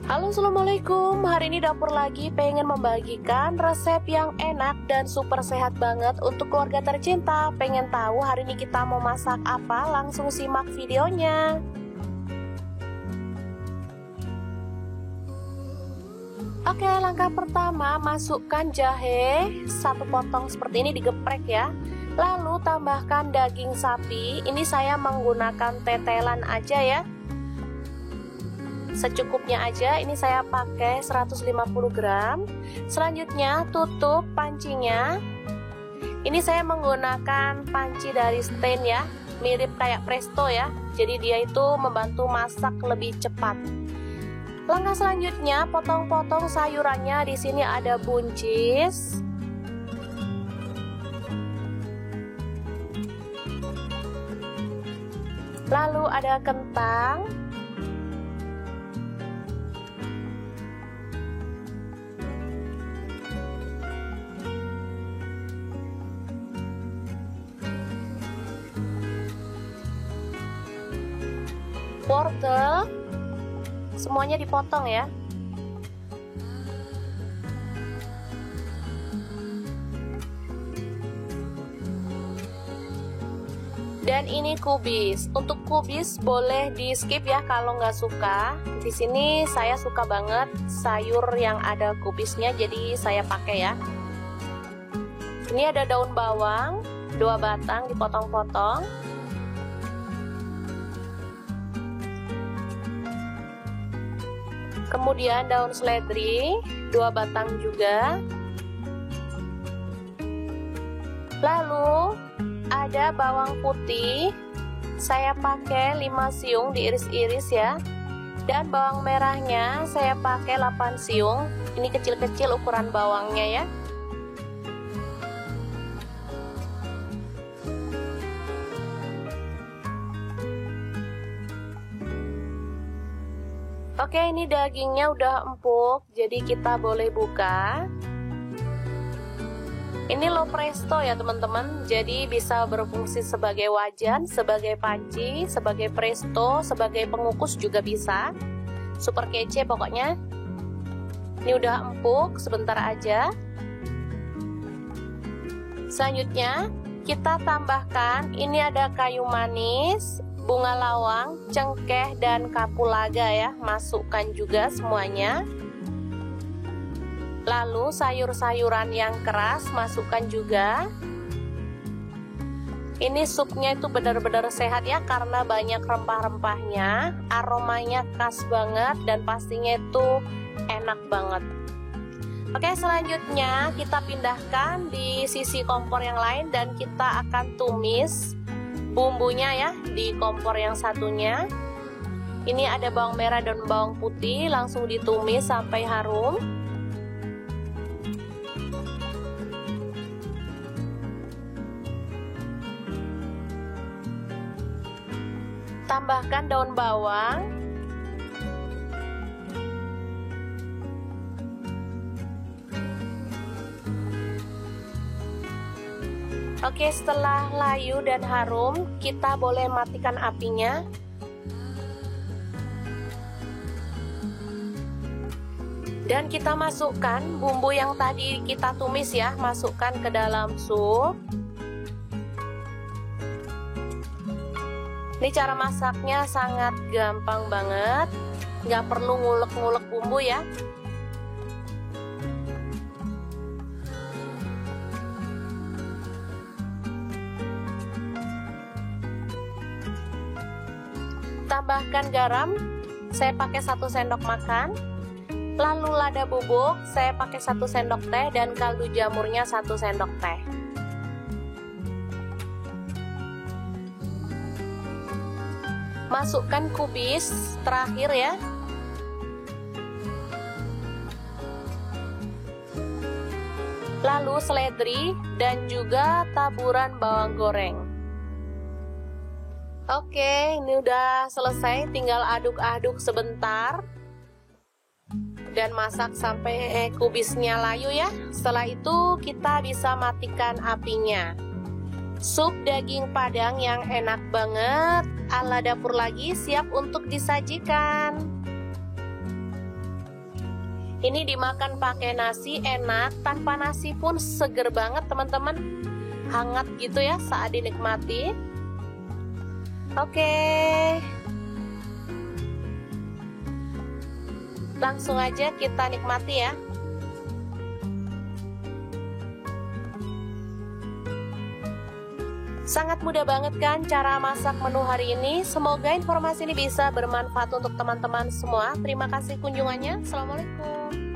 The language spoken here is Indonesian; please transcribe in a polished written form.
Halo, assalamualaikum. Hari ini dapur lagi pengen membagikan resep yang enak dan super sehat banget untuk keluarga tercinta. Pengen tahu hari ini kita mau masak apa? Langsung simak videonya. Oke, langkah pertama masukkan jahe 1 potong seperti ini, digeprek ya. Lalu tambahkan daging sapi. Ini saya menggunakan tetelan aja ya, secukupnya aja. Ini saya pakai 150 gram. Selanjutnya tutup pancinya. Ini saya menggunakan panci dari Stain ya, mirip kayak Presto ya, jadi dia itu membantu masak lebih cepat. Langkah selanjutnya potong-potong sayurannya. Di sini ada buncis, lalu ada kentang, wortel, semuanya dipotong ya. Dan ini kubis. Untuk kubis boleh di skip ya kalau nggak suka. Di sini saya suka banget sayur yang ada kubisnya, jadi saya pakai ya. Ini ada daun bawang 2 batang dipotong-potong. Kemudian daun seledri 2 batang juga. Lalu ada bawang putih, saya pakai 5 siung diiris-iris ya. Dan bawang merahnya saya pakai 8 siung. Ini kecil-kecil ukuran bawangnya ya. Oke, ini dagingnya udah empuk, jadi kita boleh buka. Ini low presto ya teman-teman, jadi bisa berfungsi sebagai wajan, sebagai panci, sebagai presto, sebagai pengukus juga bisa. Super kece pokoknya. Ini udah empuk, sebentar aja. Selanjutnya kita tambahkan, ini ada kayu manis, bunga lawang, cengkeh, dan kapulaga ya, masukkan juga semuanya. Lalu sayur-sayuran yang keras masukkan juga. Ini supnya itu benar-benar sehat ya, karena banyak rempah-rempahnya, aromanya khas banget dan pastinya itu enak banget. Oke, selanjutnya kita pindahkan di sisi kompor yang lain dan kita akan tumis bumbunya ya di kompor yang satunya. Ini ada bawang merah dan bawang putih, langsung ditumis sampai harum. Tambahkan daun bawang. Oke, setelah layu dan harum, kita boleh matikan apinya. Dan kita masukkan bumbu yang tadi kita tumis ya, masukkan ke dalam sup. Ini cara masaknya sangat gampang banget, nggak perlu ngulek-ngulek bumbu ya. Tambahkan garam, saya pakai 1 sendok makan. Lalu lada bubuk, saya pakai 1 sendok teh, dan kaldu jamurnya 1 sendok teh. Masukkan kubis terakhir ya. Lalu seledri dan juga taburan bawang goreng. Oke, ini udah selesai, tinggal aduk-aduk sebentar dan masak sampai kubisnya layu ya. Setelah itu kita bisa matikan apinya. Sup daging padang yang enak banget ala dapur lagi siap untuk disajikan. Ini dimakan pakai nasi enak, tanpa nasi pun seger banget teman-teman. Hangat gitu ya saat dinikmati. Oke. Langsung aja kita nikmati ya. Sangat mudah banget kan cara masak menu hari ini. Semoga informasi ini bisa bermanfaat untuk teman-teman semua. Terima kasih kunjungannya. Assalamualaikum.